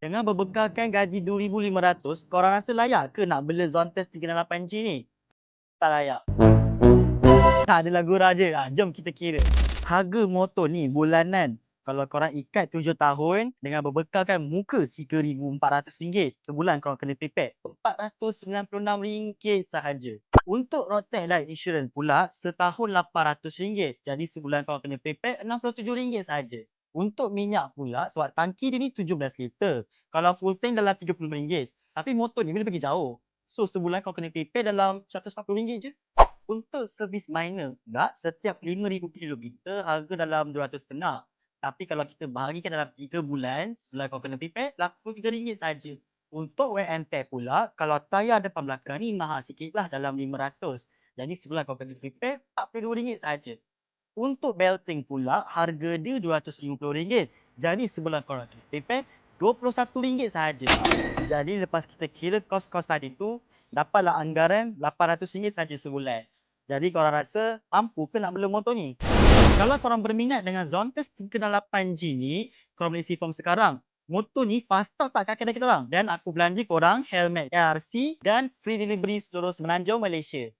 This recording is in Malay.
Dengan berbekalkan gaji 2,500, korang rasa layak ke nak bela Zontes 38G ni? Tak layak. Tak ada lagu raja. Jom kita kira. Harga motor ni bulanan, kalau korang ikat 7 tahun dengan berbekalkan muka RM3,400, sebulan korang kena prepare RM496 sahaja. Untuk road tax life insurance pula, setahun RM800. Jadi sebulan korang kena prepare RM67 sahaja. Untuk minyak pula, sebab tangki dia ni 17 liter. Kalau full tank dalam RM30. Tapi motor ni boleh pergi jauh. So sebulan kau kena prepare dalam RM140 je. Untuk servis minor pula, setiap 5,000 kilometer harga dalam RM200. Tapi kalau kita bahagikan dalam 3 bulan, sebulan kau kena prepare RM83 saja. Untuk wear and tear pula, kalau tayar depan belakang ni mahal sikit lah, dalam RM500. Jadi sebulan kau kena prepare RM42 saja. Untuk belting pula, harga dia RM250. Jadi sebulan korang kena prepare RM21 sahaja. Jadi lepas kita kira kos-kos tadi tu, dapatlah anggaran RM800 saja sebulan. Jadi korang rasa mampu ke nak bela motor ni? Kalau korang berminat dengan Zontes 38G ni, korang boleh isi form sekarang. Motor ni fast stock tak kat kedai kita orang. Dan aku belanja korang helmet ARC dan free delivery seluruh Semenanjung Malaysia.